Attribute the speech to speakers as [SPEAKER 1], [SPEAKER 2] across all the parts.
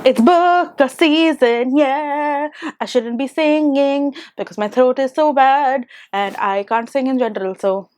[SPEAKER 1] It's Booker season, yeah. I shouldn't be singing because my throat is so bad and I can't sing in general, so.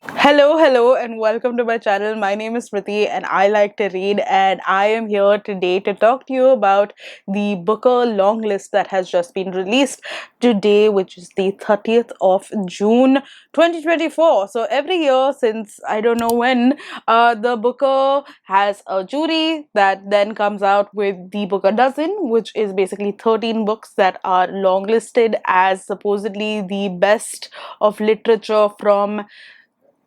[SPEAKER 1] Hello, and welcome to my channel. My name is Smriti, and I like to read, and I am here today to talk to you about the Booker Longlist that has just been released today, which is the 30th of June 2024. So every year since I don't know when, the Booker has a jury that then comes out with the Booker Dozen, which is basically 13 books that are longlisted as supposedly the best of literature from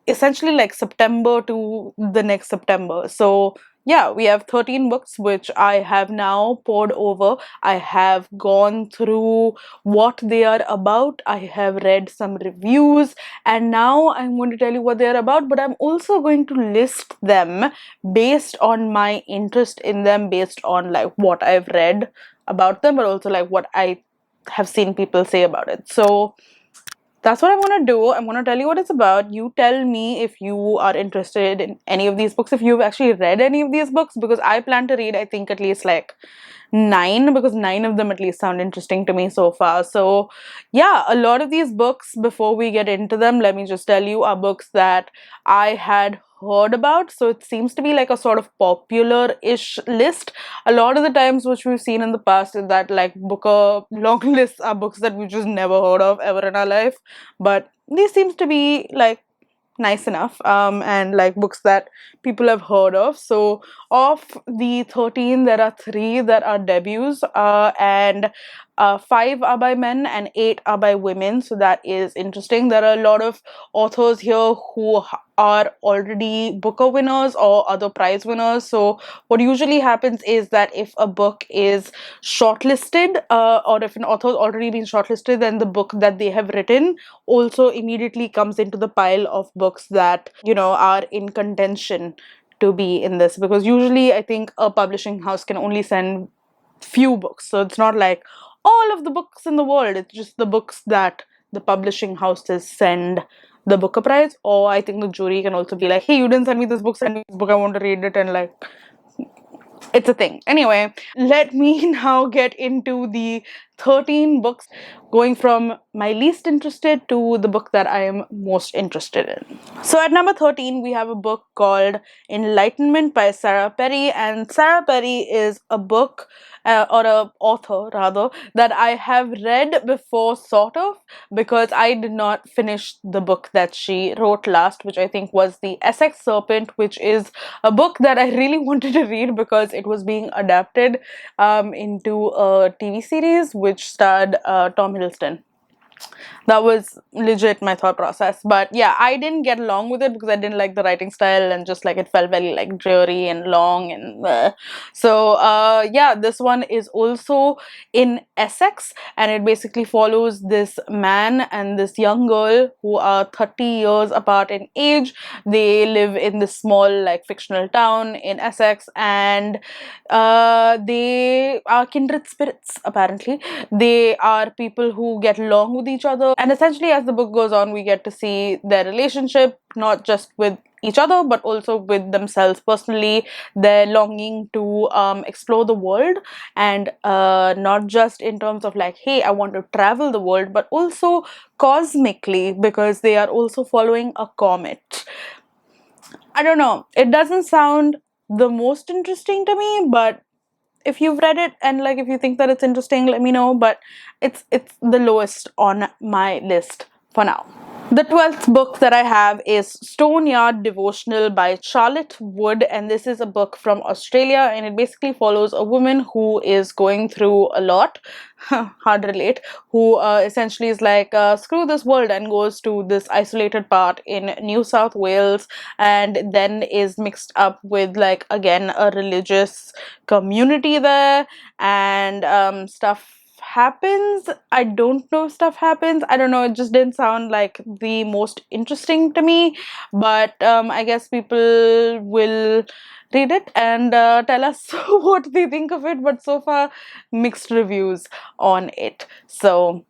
[SPEAKER 1] essentially like September to the next September. So yeah, we have 13 books which I have now poured over. I have gone through what they are about. I have read some reviews, and now I'm going to tell you what they are about, but I'm also going to list them based on my interest in them, based on like what I've read about them, but also like what I have seen people say about it. So that's what I'm gonna do. I'm gonna tell you what it's about. You tell me if you are interested in any of these books, if you've actually read any of these books, because I plan to read, I think, at least like nine, because nine of them at least sound interesting to me so far. So, yeah, a lot of these books, before we get into them, let me just tell you, are books that I had heard about. So it seems to be like a sort of popular-ish list. A lot of the times which we've seen in the past is that like Booker long lists are books that we just never heard of ever in our life, but these seems to be like nice enough, and like books that people have heard of. So of the 13, there are 3 that are debuts, and 5 are by men and 8 are by women, so that is interesting. There are a lot of authors here who are already Booker winners or other prize winners. So what usually happens is that if a book is shortlisted, or if an author has already been shortlisted, then the book that they have written also immediately comes into the pile of books that, you know, are in contention to be in this, because usually I think a publishing house can only send few books, so it's not like all of the books in the world, it's just the books that the publishing houses send the Booker Prize. Or I think the jury can also be like, hey, you didn't send me this book, send me this book, I want to read it, and like it's a thing. Anyway, let me now get into the 13 books, going from my least interested to the book that I am most interested in. So at number 13, we have a book called Enlightenment by Sarah Perry, and Sarah Perry is a book, or a author rather, that I have read before, sort of, because I did not finish the book that she wrote last, which I think was The Essex Serpent, which is a book that I really wanted to read because it was being adapted into a TV series which starred Tom Hiddleston. That was legit my thought process, but yeah, I didn't get along with it because I didn't like the writing style, and just like it felt very like dreary and long and so yeah, this one is also in Essex, and it basically follows this man and this young girl who are 30 years apart in age. They live in this small like fictional town in Essex, and they are kindred spirits apparently. They are people who get along with each other, and essentially as the book goes on, we get to see their relationship, not just with each other but also with themselves personally, their longing to explore the world, and not just in terms of like, hey, I want to travel the world, but also cosmically, because they are also following a comet. I don't know, it doesn't sound the most interesting to me, but if you've read it and like if you think that it's interesting, let me know. But it's the lowest on my list for now. The 12th book that I have is Stoneyard Devotional by Charlotte Wood, and this is a book from Australia, and it basically follows a woman who is going through a lot, hard to relate, who essentially is like, screw this world, and goes to this isolated part in New South Wales, and then is mixed up with like, again, a religious community there, and stuff happens. I don't know if stuff happens. I don't know. It just didn't sound like the most interesting to me. But I guess people will read it and tell us what they think of it. But so far, mixed reviews on it. So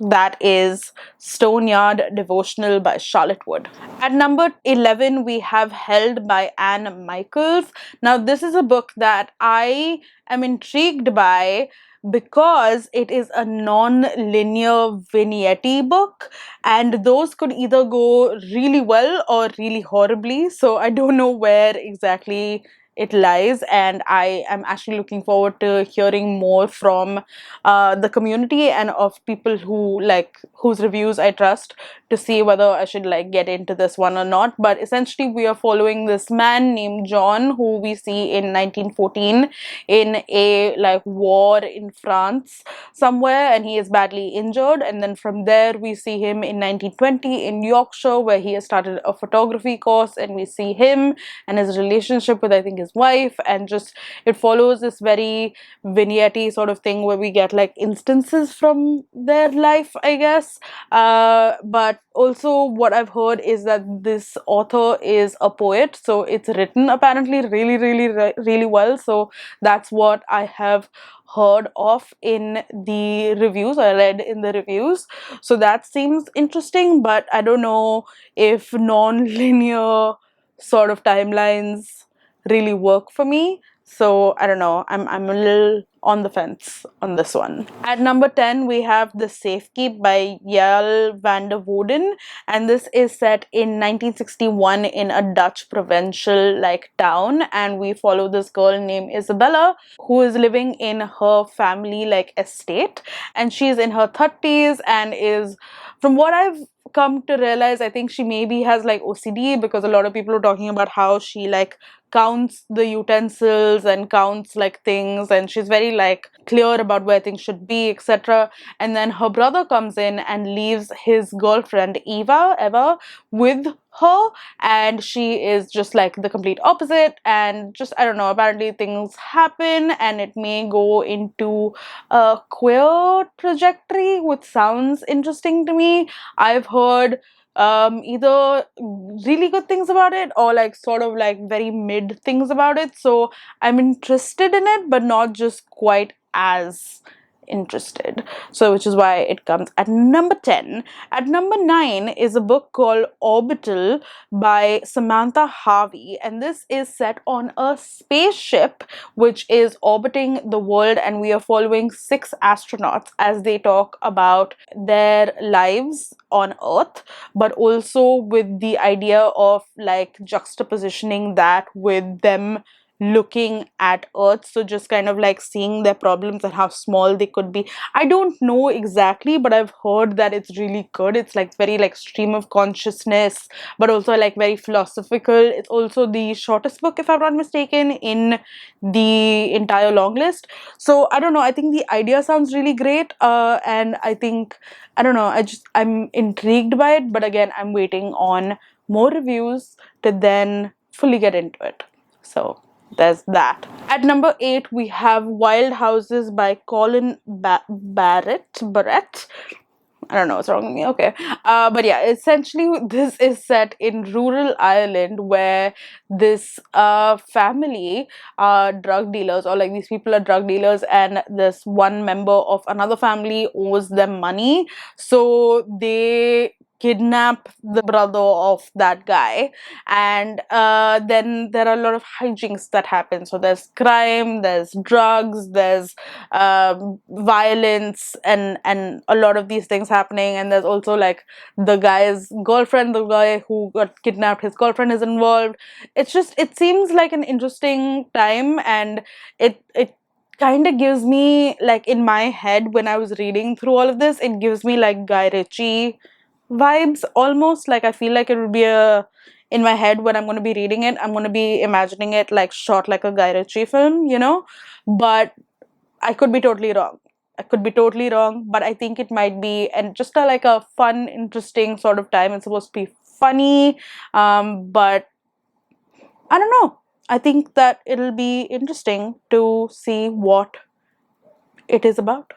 [SPEAKER 1] That is Stoneyard Devotional by Charlotte Wood. At number 11, we have Held by Anne Michaels. Now, this is a book that I am intrigued by because it is a non-linear vignette book, and those could either go really well or really horribly. So I don't know where exactly it lies, and I am actually looking forward to hearing more from the community and of people who like whose reviews I trust to see whether I should like get into this one or not. But essentially, we are following this man named John, who we see in 1914 in a like war in France somewhere, and he is badly injured. And then from there, we see him in 1920 in Yorkshire, where he has started a photography course, and we see him and his relationship with, I think, his wife, and just it follows this very vignette sort of thing where we get like instances from their life, I guess. But also what I've heard is that this author is a poet, so it's written apparently really well. So that's what I have heard of in the reviews, I read in the reviews. So that seems interesting, but I don't know if non-linear sort of timelines really work for me. So I don't know. I'm a little on the fence on this one. At number 10, we have The Safekeep by Yael van der Wouden, and this is set in 1961 in a Dutch provincial like town, and we follow this girl named Isabella who is living in her family like estate, and she's in her 30s and is, from what I've come to realize, I think she maybe has like OCD, because a lot of people are talking about how she like counts the utensils and counts like things, and she's very like clear about where things should be, etc. And then her brother comes in and leaves his girlfriend Eva with her, and she is just like the complete opposite. And just, I don't know, apparently things happen and it may go into a queer trajectory, which sounds interesting to me. I've heard either really good things about it or like sort of like very mid things about it, so I'm interested in it but not just quite as interested, so which is why it comes at number 10. At number 9 is a book called Orbital by Samantha Harvey, and this is set on a spaceship which is orbiting the world, and we are following 6 astronauts as they talk about their lives on Earth, but also with the idea of like juxtapositioning that with them looking at Earth. So just kind of like seeing their problems and how small they could be. I don't know exactly, but I've heard that it's really good. It's like very like stream of consciousness, but also like very philosophical. It's also the shortest book, if I'm not mistaken, in the entire long list. So I don't know, I think the idea sounds really great, and I think, I don't know, I'm intrigued by it, but again, I'm waiting on more reviews to then fully get into it. So there's that. At number 8, we have Wild Houses by Colin Barrett. I don't know what's wrong with me. Okay. But yeah, essentially, this is set in rural Ireland where this family are drug dealers, or like these people are drug dealers, and this one member of another family owes them money. So they kidnap the brother of that guy, and then there are a lot of hijinks that happen. So there's crime, there's drugs, there's violence, and a lot of these things happening. And there's also like the guy's girlfriend, the guy who got kidnapped, his girlfriend is involved. It's just, it seems like an interesting time, and it kind of gives me like, in my head when I was reading through all of this, it gives me like Guy Ritchie vibes almost. Like I feel like it would be a, in my head when I'm going to be reading it, I'm going to be imagining it like shot like a Guy Ritchie film, you know. But I could be totally wrong. I could be totally wrong, but I think it might be, and just a, like a fun, interesting sort of time. It's supposed to be funny, but I don't know. I think that it'll be interesting to see what it is about.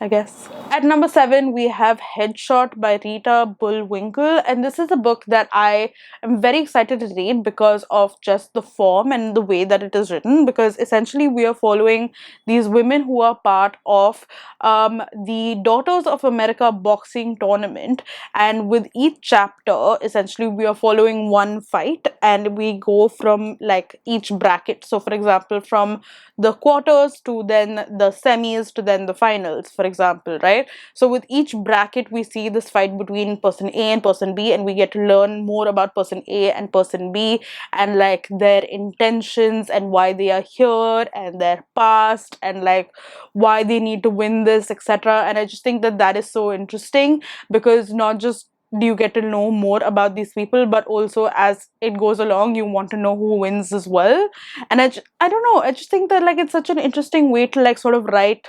[SPEAKER 1] I guess. At number 7, we have Headshot by Rita Bullwinkel, and this is a book that I am very excited to read because of just the form and the way that it is written. Because essentially, we are following these women who are part of the Daughters of America boxing tournament, and with each chapter, essentially, we are following one fight, and we go from like each bracket. So, for example, from the quarters to then the semis to then the finals, for example, right? So with each bracket we see this fight between person A and person B, and we get to learn more about person A and person B, and like their intentions and why they are here and their past and like why they need to win this, etc. And I just think that that is so interesting, because not just do you get to know more about these people, but also as it goes along you want to know who wins as well. And I don't know, I just think that like it's such an interesting way to like sort of write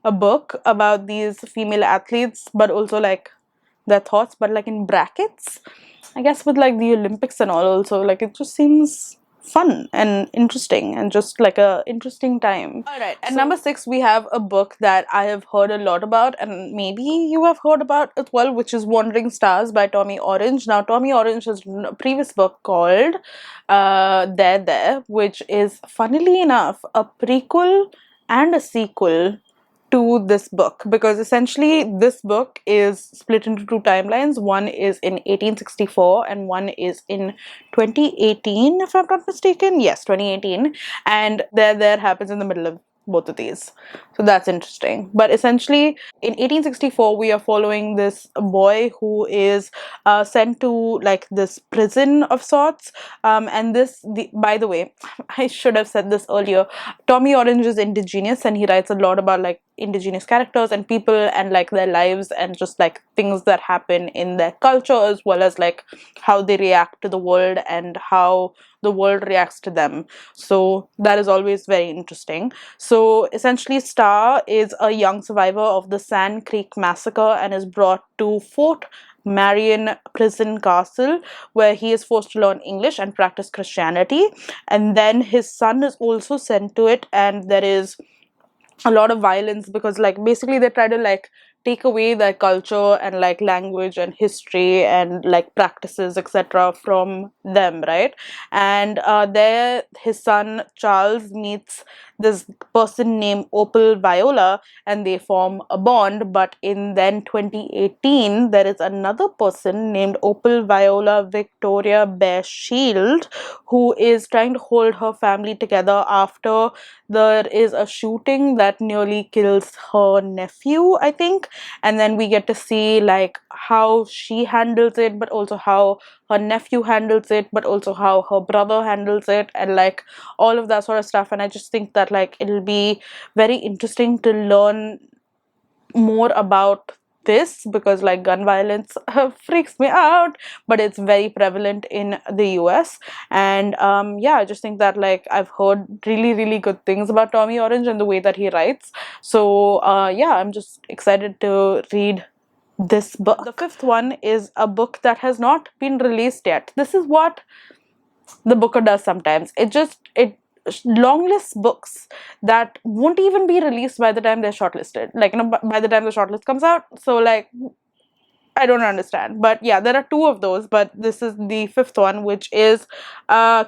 [SPEAKER 1] a book about these female athletes, but also like their thoughts, but like in brackets, I guess, with like the Olympics and all. Also, like it just seems fun and interesting and just like a interesting time. All right, at number 6 we have a book that I have heard a lot about, and maybe you have heard about as well, which is Wandering Stars by Tommy Orange. Now Tommy Orange has written a previous book called There, which is funnily enough a prequel and a sequel to this book, because essentially this book is split into two timelines. One is in 1864 and one is in 2018, if I'm not mistaken. Yes, 2018. And there happens in the middle of both of these. So that's interesting. But essentially, in 1864, we are following this boy who is sent to like this prison of sorts. And by the way, I should have said this earlier. Tommy Orange is indigenous, and he writes a lot about like indigenous characters and people and like their lives and just like things that happen in their culture, as well as like how they react to the world and how the world reacts to them. So that is always very interesting. So essentially, Star is a young survivor of the Sand Creek massacre and is brought to Fort Marion Prison Castle, where he is forced to learn English and practice Christianity. And then his son is also sent to it, and there is a lot of violence, because like basically they try to like take away their culture and like language and history and like practices, etc., from them, right? And there his son Charles meets this person named Opal Viola, and they form a bond. But in then 2018 there is another person named Opal Viola Victoria Bear Shield, who is trying to hold her family together after there is a shooting that nearly kills her nephew, I think. And then we get to see like how she handles it, but also how her nephew handles it, but also how her brother handles it, and like all of that sort of stuff. And I just think that like it'll be very interesting to learn more about this, because like gun violence freaks me out, but it's very prevalent in the US. And yeah, I just think that like I've heard really good things about Tommy Orange and the way that he writes. So yeah, I'm just excited to read this book. The fifth one is a book that has not been released yet. This is what the Booker does sometimes. It longlists books that won't even be released by the time they're shortlisted. Like, you know, by the time the shortlist comes out. So like, I don't understand. But yeah, there are two of those, but this is the fifth one, which is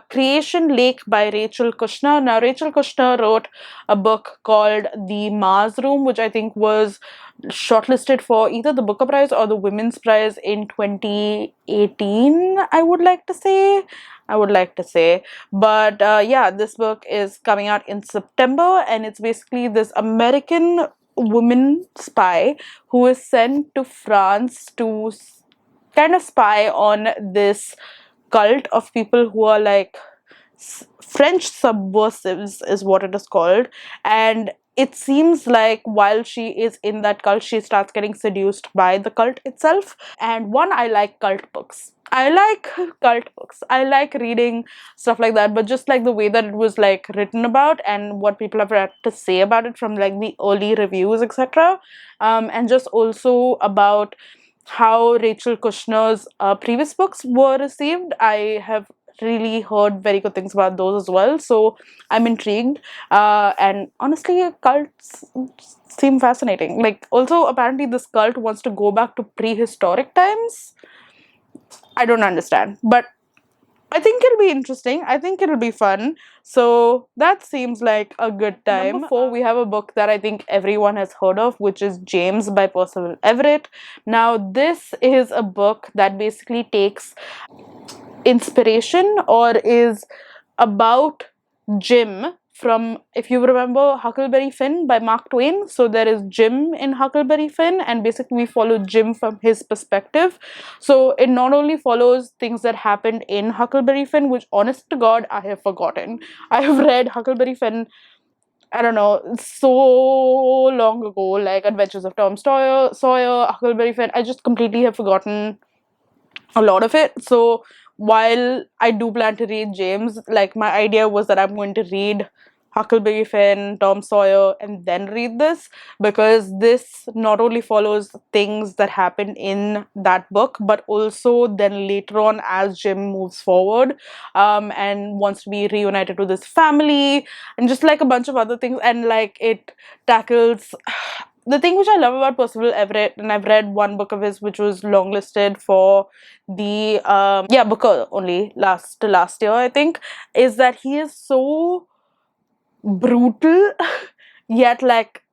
[SPEAKER 1] Creation Lake by Rachel Kushner. Now, Rachel Kushner wrote a book called The Mars Room, which I think was shortlisted for either the Booker Prize or the Women's Prize in 2018, I would like to say. But yeah, this book is coming out in September, and it's basically this American woman spy who is sent to France to kind of spy on this cult of people who are like French subversives, is what it is called. And it seems like while she is in that cult, she starts getting seduced by the cult itself. And one, I like cult books. I like cult books. I like reading stuff like that, but just like the way that it was like written about and what people have had to say about it from like the early reviews, etc. And just also about how Rachel Kushner's previous books were received. I have really heard very good things about those as well, so I'm intrigued. And honestly, cults seem fascinating. Like, also, apparently, this cult wants to go back to prehistoric times. I don't understand, but I think it'll be interesting. I think it'll be fun. So that seems like a good time. Number 4, we have a book that I think everyone has heard of, which is James by Percival Everett. Now, this is a book that basically takes inspiration or is about Jim from, if you remember, Huckleberry Finn by Mark Twain. So there is Jim in Huckleberry Finn, and basically we follow Jim from his perspective. So it not only follows things that happened in Huckleberry Finn, which honest to God, I have forgotten. I have read Huckleberry Finn, I don't know, so long ago, like Adventures of Tom Sawyer, Huckleberry Finn. I just completely have forgotten a lot of it. So while I do plan to read James, like my idea was that I'm going to read Huckleberry Finn, Tom Sawyer, and then read this, because this not only follows things that happened in that book, but also then later on as Jim moves forward, and wants to be reunited with his family, and just like a bunch of other things. And like it tackles the thing which I love about Percival Everett, and I've read one book of his which was longlisted for the Booker only last year, I think, is that he is so brutal yet like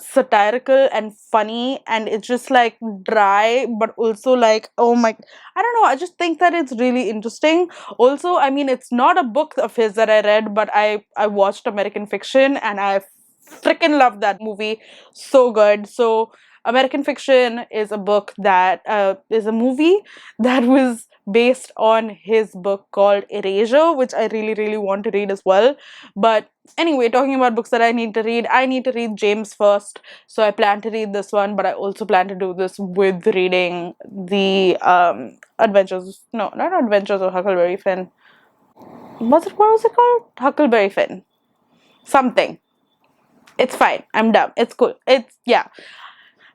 [SPEAKER 1] satirical and funny, and it's just like dry but also like, oh my, I don't know, I just think that it's really interesting. Also, I mean, it's not a book of his that I read, but I watched American Fiction, and I freaking loved that movie. So good. So American Fiction is a book that is a movie that was based on his book called Erasure, which I really, really want to read as well. But anyway, talking about books that I need to read James first. So I plan to read this one, but I also plan to do this with reading the Adventures. No, not Adventures of Huckleberry Finn. What was it called? Huckleberry Finn. Something. It's fine. I'm done. It's cool. It's, yeah.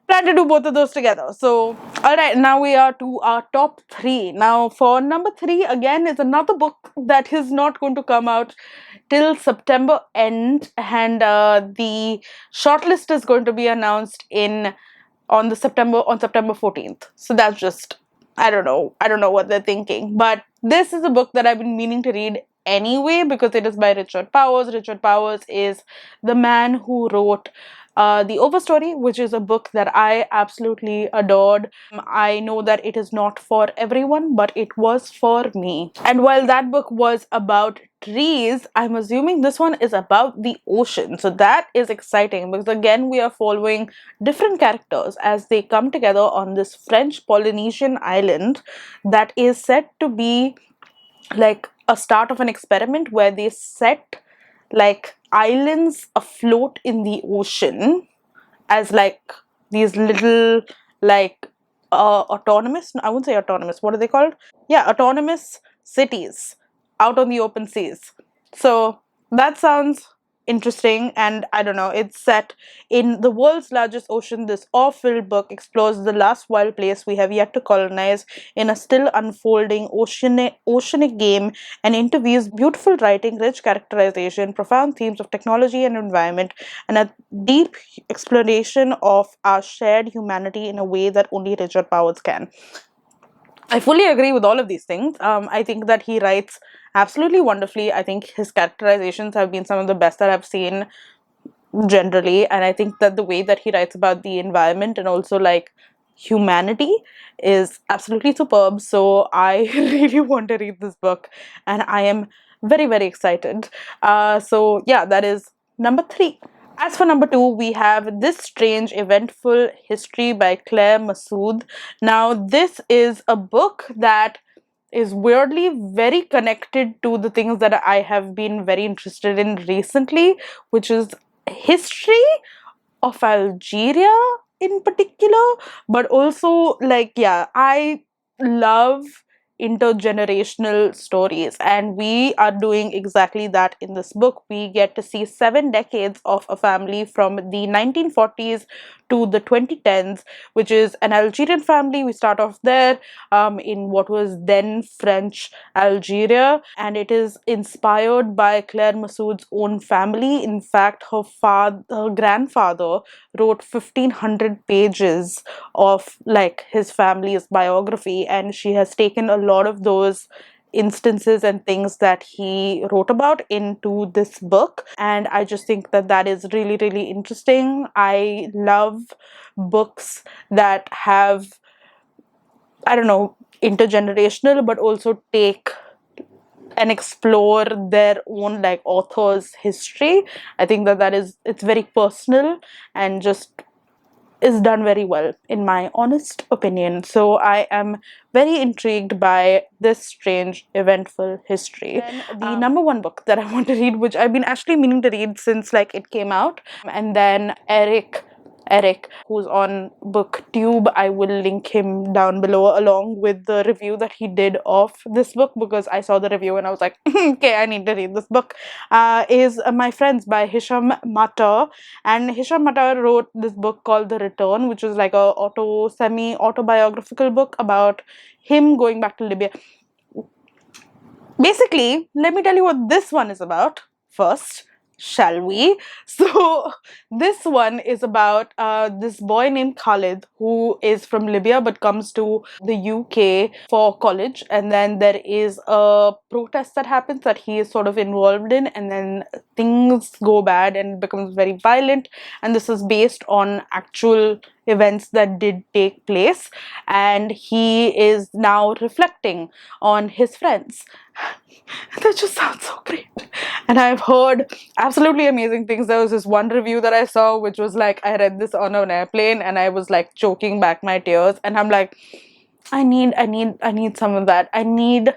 [SPEAKER 1] Plan to do both of those together. So, alright, now we are to our top 3. Now, for number 3, again, is another book that is not going to come out till September end, and the shortlist is going to be announced on September 14th. So that's just, I don't know what they're thinking. But this is a book that I've been meaning to read anyway, because it is by Richard Powers. Richard Powers is the man who wrote The Overstory, which is a book that I absolutely adored. I know that it is not for everyone, but it was for me. And while that book was about trees, I'm assuming this one is about the ocean. So that is exciting, because again, we are following different characters as they come together on this French Polynesian island that is said to be like a start of an experiment where they set like islands afloat in the ocean as like these little like autonomous, I wouldn't say autonomous, what are they called? Yeah, autonomous cities out on the open seas. So that sounds interesting, and I don't know, it's set in the world's largest ocean. This awe-filled book explores the last wild place we have yet to colonize in a still unfolding oceanic game, and interviews beautiful writing, rich characterization, profound themes of technology and environment, and a deep exploration of our shared humanity in a way that only Richard Powers can. I fully agree with all of these things. I think that he writes absolutely wonderfully. I think his characterizations have been some of the best that I've seen generally, and I think that the way that he writes about the environment and also like humanity is absolutely superb. So I really want to read this book, and I am very, very excited. So yeah, that is number 3. As for number 2, we have This Strange Eventful History by Claire Messud. Now, this is a book that is weirdly very connected to the things that I have been very interested in recently, which is history of Algeria in particular, but also like, yeah, I love intergenerational stories, and we are doing exactly that in this book. We get to see 7 decades of a family from the 1940s to the 2010s, which is an Algerian family. We start off there in what was then French Algeria, and it is inspired by Claire Messud's own family. In fact, her grandfather wrote 1500 pages of like his family's biography, and she has taken a lot of those instances and things that he wrote about into this book, and I just think that that is really, really interesting. I love books that have, I don't know, intergenerational, but also take and explore their own like author's history. I think that it's very personal and just is done very well, in my honest opinion. So I am very intrigued by this strange, eventful history. Then the number one book that I want to read, which I've been actually meaning to read since like it came out, and then Eric, who's on booktube. I will link him down below along with the review that he did of this book, because I saw the review and I was like, okay, I need to read this book. Is My Friends by Hisham Matar. And Hisham Matar wrote this book called The Return, which is like a semi-autobiographical book about him going back to Libya. Basically, let me tell you what this one is about first, shall we? So this one is about this boy named Khalid, who is from Libya but comes to the UK for college, and then there is a protest that happens that he is sort of involved in, and then things go bad and it becomes very violent, and this is based on actual events that did take place, and he is now reflecting on his friends. That just sounds so great. And I've heard absolutely amazing things. There was this one review that I saw which was like, I read this on an airplane and I was like choking back my tears, and I'm like, I need some of that. I need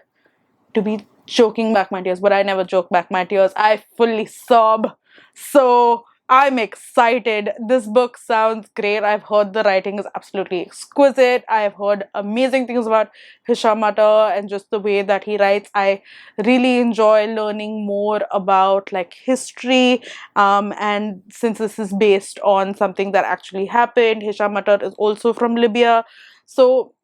[SPEAKER 1] to be choking back my tears, but I never choke back my tears. I fully sob. So I'm excited. This book sounds great. I've heard the writing is absolutely exquisite. I've heard amazing things about Hisham Matar and just the way that he writes. I really enjoy learning more about like history, and since this is based on something that actually happened, Hisham Matar is also from Libya. So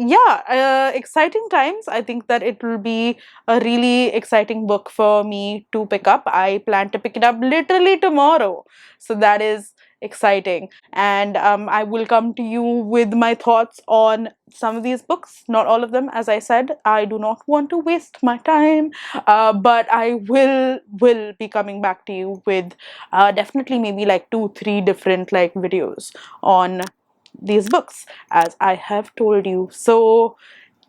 [SPEAKER 1] yeah, exciting times. I think that it will be a really exciting book for me to pick up. I plan to pick it up literally tomorrow, so that is exciting. And I will come to you with my thoughts on some of these books, not all of them. As I said, I do not want to waste my time, but I will be coming back to you with definitely maybe like 2-3 different like videos on these books, as I have told you. So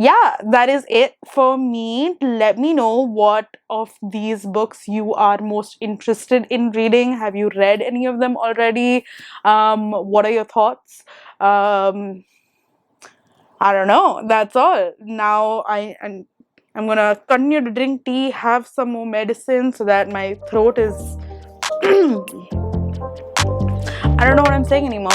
[SPEAKER 1] yeah, that is it for me. Let me know what of these books you are most interested in reading. Have you read any of them already? What are your thoughts? I don't know. That's all. Now I'm gonna continue to drink tea, have some more medicine so that my throat is I don't know what I'm saying anymore.